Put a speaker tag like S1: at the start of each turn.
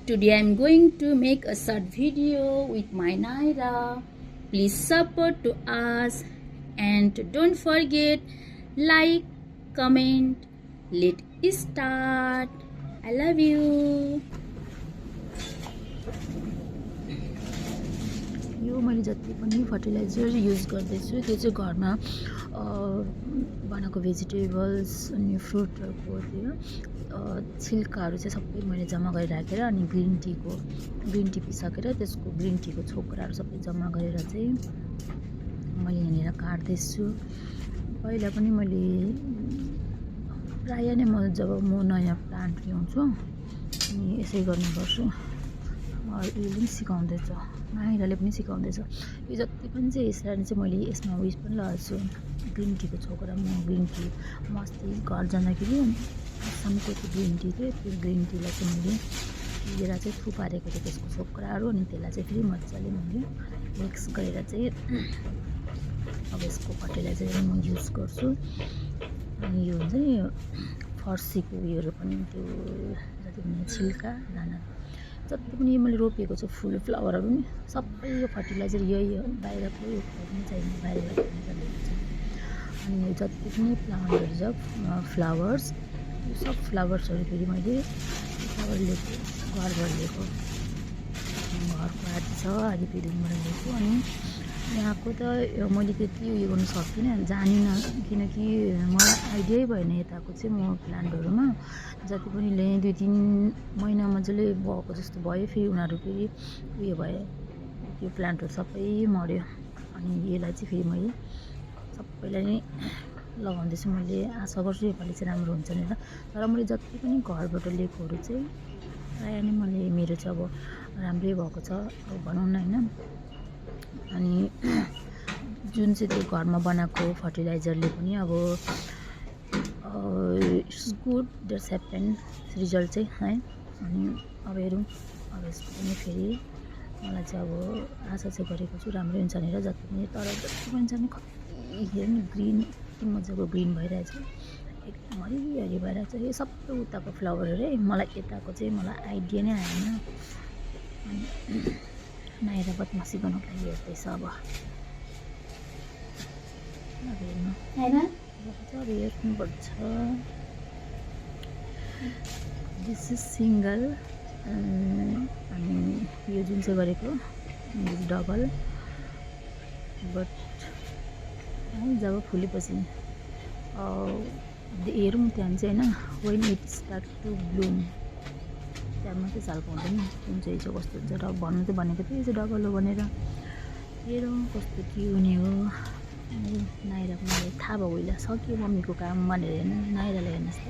S1: Today I'm going to make a short video with my Naira. Please support to us and don't forget like, comment. Let's start. I love you.
S2: यो मैले जति पनि fertiliser use गर्दैछु त्यो चाहिँ घरमा बनाएको भेजिटेबल्स अनि फ्रुटहरूको त्यो छिल्काहरू चाहिँ सबै मैले जम्मा गरेर राखेर अनि ग्रिन टी पिसकेर त्यसको ग्रिन टीको छोक्राहरू सबै जम्मा गरेर चाहिँ मैले यहाँनिर काट्दैछु। पहिला पनि मैले प्राय नै जब म नयाँ प्लान्ट ल्याउँछु अनि यसै गर्ने गर्छु। यसले पनि सिकाउँदैछ, नाइराले पनि सिकाउँदैछ। यो जति पनि चाहिँ यसरी चाहिँ मैले यसमा उयस पनि लगाएको छु ग्रिन टीको छोक्रा। म ग्रिन टी म अस्ति घर जाँदाखेरि आसामको त्यो ग्रिन टी थियो, त्यो ग्रिन टीलाई चाहिँ मैले लिएर चाहिँ थुपारेको थिएँ त्यसको छोक्राहरू, अनि त्यसलाई चाहिँ फेरि मजाले मैले मिक्स गरेर चाहिँ अब यसको फर्टिलाइजर म युज गर्छु। अनि यो हुन्छ नि फर्सीको उयोहरू पनि त्यो जति पनि छिल्का दाना जति पनि मैले रोपेको छु फुल फ्लावरहरू पनि सबै यो फर्टिलाइजर यही हो, बाहिरको यो पनि चाहिने बाहिरबाट ल्याएको छ। अनि यो जति पनि प्लान्टहरू छ फ्लावर्स, यो सब फ्लावर्सहरू फेरि मैले फ्लावर लिएको घरबाट लिएको, घरको आदि छ आदि बिल्डिङबाट लिएको। अनि यहाँको त मैले त्यति उयो गर्नु सक्दिनँ, जानिनँ, किनकि मलाई आइडियै भएन यताको चाहिँ। म प्लान्टहरूमा जति पनि ल्याएँ 2-3 महिना मजाले भएको जस्तो भयो, फेरि उनीहरू फेरि उयो भए त्यो प्लान्टहरू सबै मऱ्यो। अनि यसलाई चाहिँ फेरि मैले सबैलाई नै लगाउँदैछु। मैले आशा गर्छु योपालि चाहिँ राम्रो हुन्छ भनेर। तर मैले जति पनि घरबाट लिएकोहरू चाहिँ प्रायः नै मैले मेरो चाहिँ अब राम्रै भएको छ अब भनौँ न होइन। अनि जुन चाहिँ त्यो घरमा बनाएको फर्टिलाइजरले पनि अब it's good, that's happen result चाहिँ है। अनि अब हेरौँ, अब यसको पनि फेरि मलाई चाहिँ अब आशा चाहिँ गरेको छु राम्रै हुन्छ भनेर। जति पनि तर जति पनि छ नि कति हेर्नु ग्रिन, यति मजाको ग्रिन भइरहेछ, एकदम हरिहरि भइरहेछ। यो सबै उताको फ्लावरहरू है, मलाई यताको चाहिँ मलाई आइडिया नै आएन। अनि नाइरा बदमासी गर्नुको लागि हेर्दैछ अब हेर्नु अब हेर्नुपर्छ। दिस इज सिङ्गल अनि यो जुन चाहिँ गरेको डबल, बट जब फुलेपछि हेरौँ त्यहाँ चाहिँ होइन when it start to bloom त्यहाँ मात्रै चाल पाउँदैन कुन चाहिँ कस्तो हुन्छ। र भन्नु त भनेको थिएँ यो चाहिँ डबल हो भनेर, हेरौँ कस्तो के हुने हो। नाइराको मलाई थाहा भयो, उसलाई सक्यो मम्मीको काम भनेर हेर्नु, नाइरालाई हेर्नुहोस् त